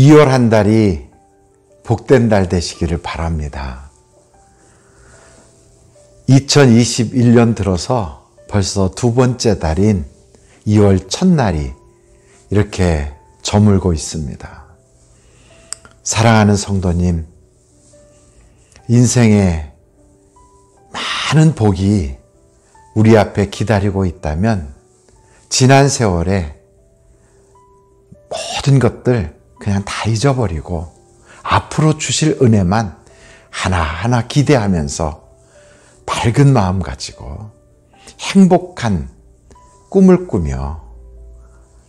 2월 한 달이 복된 달 되시기를 바랍니다. 2021년 들어서 벌써 두 번째 달인 2월 첫날이 이렇게 저물고 있습니다. 사랑하는 성도님, 인생에 많은 복이 우리 앞에 기다리고 있다면 지난 세월에 모든 것들 그냥 다 잊어버리고 앞으로 주실 은혜만 하나하나 기대하면서 밝은 마음 가지고 행복한 꿈을 꾸며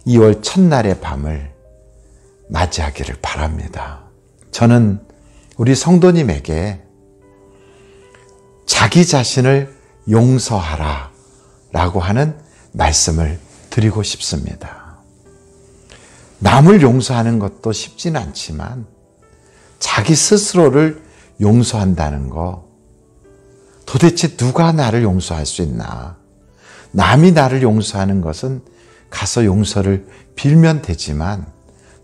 2월 첫날의 밤을 맞이하기를 바랍니다. 저는 우리 성도님에게 자기 자신을 용서하라 라고 하는 말씀을 드리고 싶습니다. 남을 용서하는 것도 쉽지는 않지만 자기 스스로를 용서한다는 거, 도대체 누가 나를 용서할 수 있나? 남이 나를 용서하는 것은 가서 용서를 빌면 되지만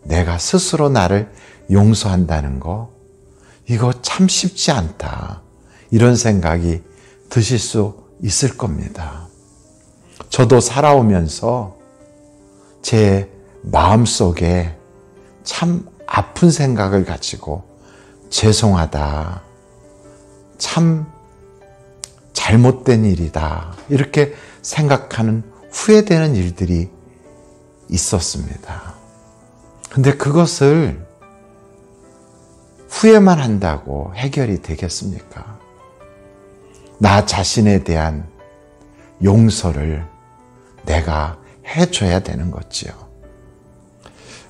내가 스스로 나를 용서한다는 거, 이거 참 쉽지 않다. 이런 생각이 드실 수 있을 겁니다. 저도 살아오면서 제 마음속에 참 아픈 생각을 가지고 죄송하다, 참 잘못된 일이다, 이렇게 생각하는 후회되는 일들이 있었습니다. 근데 그것을 후회만 한다고 해결이 되겠습니까? 나 자신에 대한 용서를 내가 해줘야 되는 거지요.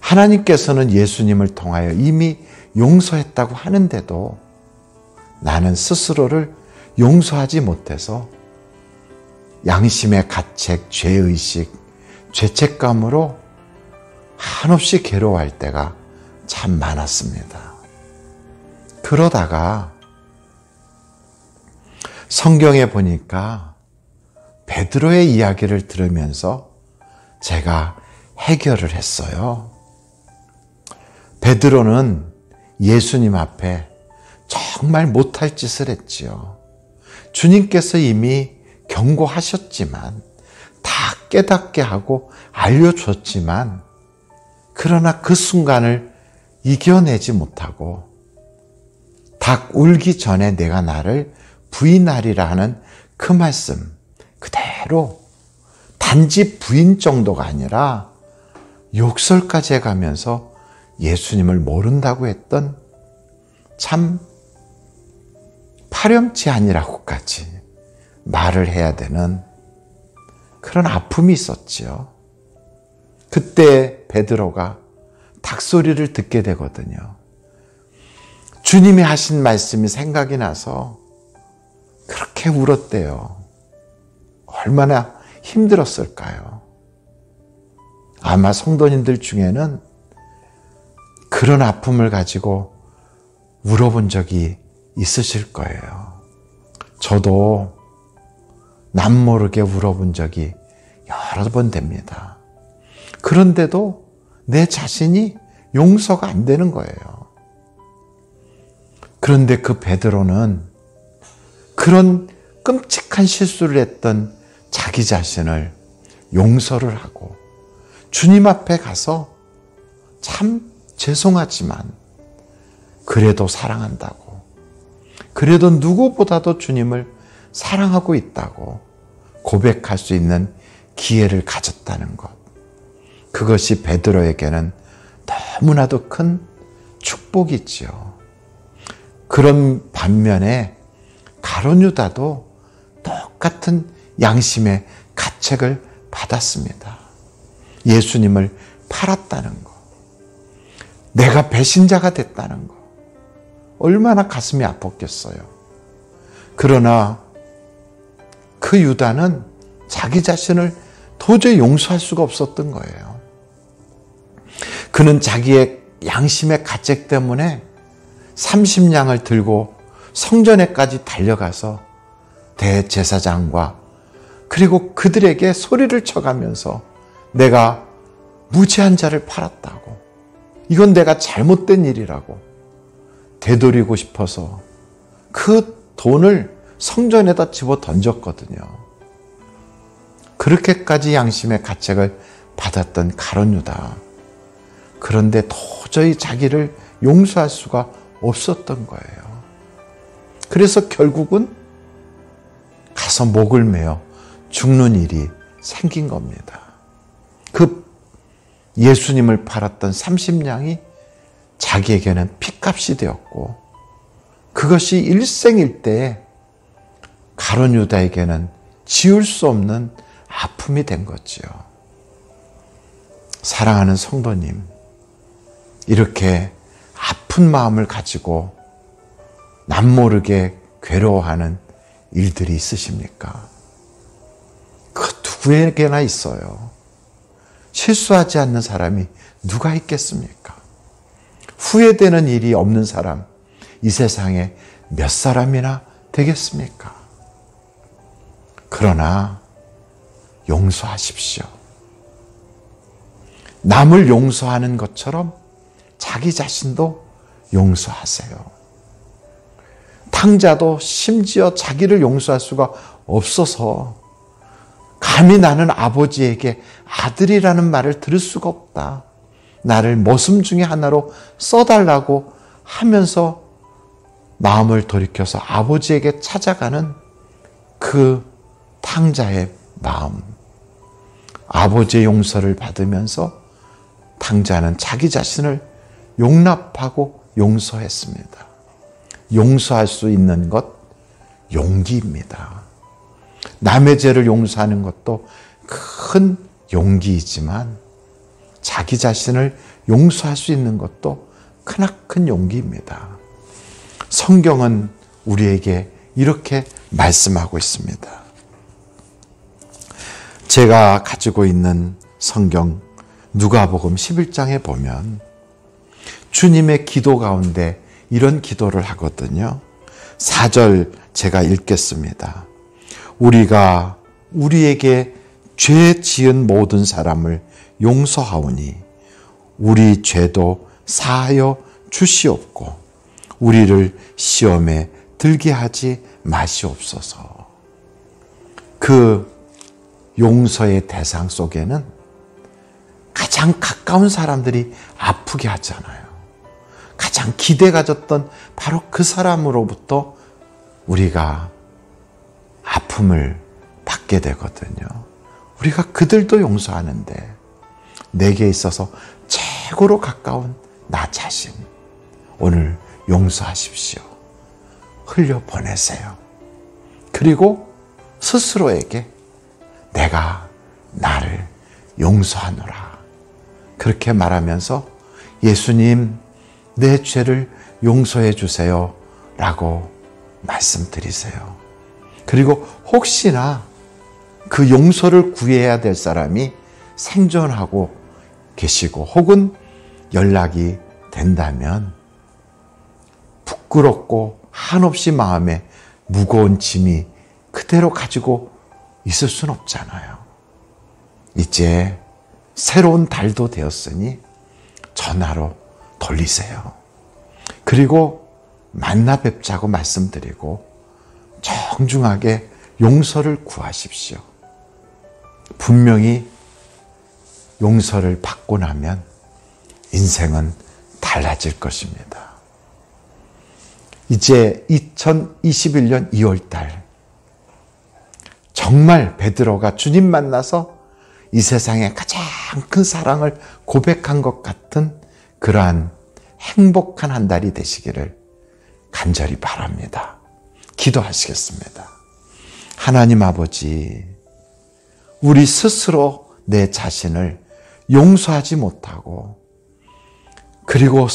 하나님께서는 예수님을 통하여 이미 용서했다고 하는데도 나는 스스로를 용서하지 못해서 양심의 가책, 죄의식, 죄책감으로 한없이 괴로워할 때가 참 많았습니다. 그러다가 성경에 보니까 베드로의 이야기를 들으면서 제가 해결을 했어요. 베드로는 예수님 앞에 정말 못할 짓을 했지요. 주님께서 이미 경고하셨지만, 다 깨닫게 하고 알려줬지만, 그러나 그 순간을 이겨내지 못하고 닭 울기 전에 내가 나를 부인하리라 하는 그 말씀 그대로 단지 부인 정도가 아니라 욕설까지 해가면서 예수님을 모른다고 했던 참 파렴치 아니라고까지 말을 해야 되는 그런 아픔이 있었지요. 그때 베드로가 닭소리를 듣게 되거든요. 주님이 하신 말씀이 생각이 나서 그렇게 울었대요. 얼마나 힘들었을까요? 아마 성도님들 중에는 그런 아픔을 가지고 울어본 적이 있으실 거예요. 저도 남모르게 울어본 적이 여러 번 됩니다. 그런데도 내 자신이 용서가 안 되는 거예요. 그런데 그 베드로는 그런 끔찍한 실수를 했던 자기 자신을 용서를 하고 주님 앞에 가서 참 죄송하지만 그래도 사랑한다고, 그래도 누구보다도 주님을 사랑하고 있다고 고백할 수 있는 기회를 가졌다는 것, 그것이 베드로에게는 너무나도 큰 축복이지요. 그런 반면에 가룟 유다도 똑같은 양심의 가책을 받았습니다. 예수님을 팔았다는 것, 내가 배신자가 됐다는 것, 얼마나 가슴이 아팠겠어요. 그러나 그 유다는 자기 자신을 도저히 용서할 수가 없었던 거예요. 그는 자기의 양심의 가책 때문에 30냥을 들고 성전에까지 달려가서 대제사장과 그리고 그들에게 소리를 쳐가면서 내가 무죄한 자를 팔았다고, 이건 내가 잘못된 일이라고 되돌이고 싶어서 그 돈을 성전에다 집어 던졌거든요. 그렇게까지 양심의 가책을 받았던 가룟 유다. 그런데 도저히 자기를 용서할 수가 없었던 거예요. 그래서 결국은 가서 목을 메어 죽는 일이 생긴 겁니다. 그 예수님을 팔았던 30냥이 자기에게는 핏값이 되었고, 그것이 일생일대에 가룟 유다에게는 지울 수 없는 아픔이 된 거지요. 사랑하는 성도님, 이렇게 아픈 마음을 가지고 남모르게 괴로워하는 일들이 있으십니까? 그 누구에게나 있어요. 실수하지 않는 사람이 누가 있겠습니까? 후회되는 일이 없는 사람, 이 세상에 몇 사람이나 되겠습니까? 그러나 용서하십시오. 남을 용서하는 것처럼 자기 자신도 용서하세요. 탕자도 심지어 자기를 용서할 수가 없어서 감히 나는 아버지에게 아들이라는 말을 들을 수가 없다. 나를 머슴 중에 하나로 써달라고 하면서 마음을 돌이켜서 아버지에게 찾아가는 그 탕자의 마음. 아버지의 용서를 받으면서 탕자는 자기 자신을 용납하고 용서했습니다. 용서할 수 있는 것, 용기입니다. 남의 죄를 용서하는 것도 큰 용기이지만 자기 자신을 용서할 수 있는 것도 크나큰 용기입니다. 성경은 우리에게 이렇게 말씀하고 있습니다. 제가 가지고 있는 성경 누가복음 11장에 보면 주님의 기도 가운데 이런 기도를 하거든요. 4절 제가 읽겠습니다. 우리가 우리에게 죄 지은 모든 사람을 용서하오니 우리 죄도 사하여 주시옵고 우리를 시험에 들게 하지 마시옵소서. 그 용서의 대상 속에는 가장 가까운 사람들이 아프게 하잖아요. 가장 기대 가졌던 바로 그 사람으로부터 우리가 아픔을 받게 되거든요. 우리가 그들도 용서하는데 내게 있어서 최고로 가까운 나 자신, 오늘 용서하십시오. 흘려보내세요. 그리고 스스로에게 내가 나를 용서하노라. 그렇게 말하면서 예수님, 내 죄를 용서해 주세요 라고 말씀드리세요. 그리고 혹시나 그 용서를 구해야 될 사람이 생존하고 계시고 혹은 연락이 된다면 부끄럽고 한없이 마음에 무거운 짐이 그대로 가지고 있을 순 없잖아요. 이제 새로운 달도 되었으니 전화로 돌리세요. 그리고 만나 뵙자고 말씀드리고 정중하게 용서를 구하십시오. 분명히 용서를 받고 나면 인생은 달라질 것입니다. 이제 2021년 2월달 정말 베드로가 주님 만나서 이 세상에 가장 큰 사랑을 고백한 것 같은 그러한 행복한 한 달이 되시기를 간절히 바랍니다. 기도하시겠습니다. 하나님 아버지, 우리 스스로 내 자신을 용서하지 못하고 그리고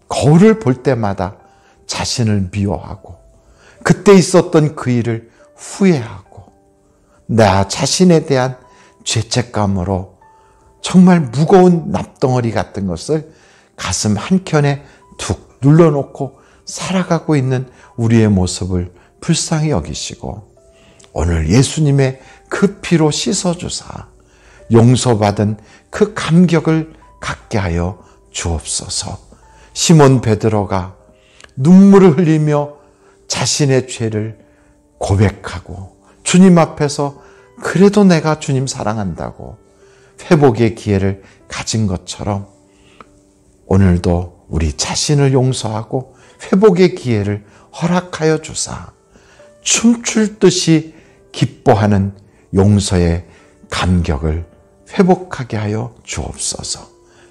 거울을 볼 때마다 자신을 미워하고 그때 있었던 그 일을 후회하고 나 자신에 대한 죄책감으로 정말 무거운 납덩어리 같은 것을 가슴 한켠에 툭 눌러놓고 살아가고 있는 우리의 모습을 불쌍히 여기시고 오늘 예수님의 그 피로 씻어주사 용서받은 그 감격을 갖게 하여 주옵소서. 시몬 베드로가 눈물을 흘리며 자신의 죄를 고백하고 주님 앞에서 그래도 내가 주님 사랑한다고 회복의 기회를 가진 것처럼 오늘도 우리 자신을 용서하고 회복의 기회를 허락하여 주사 춤출 듯이 기뻐하는 용서의 감격을 회복하게 하여 주옵소서.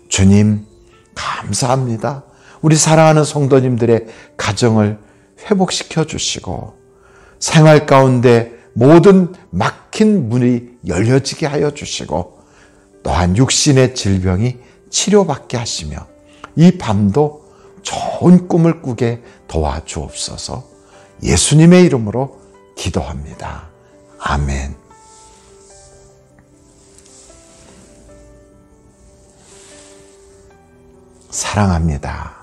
주님 감사합니다. 우리 사랑하는 성도님들의 가정을 회복시켜 주시고 생활 가운데 모든 막힌 문이 열려지게 하여 주시고 또한 육신의 질병이 치료받게 하시며 이 밤도 좋은 꿈을 꾸게 도와주옵소서. 예수님의 이름으로 기도합니다. 아멘. 사랑합니다.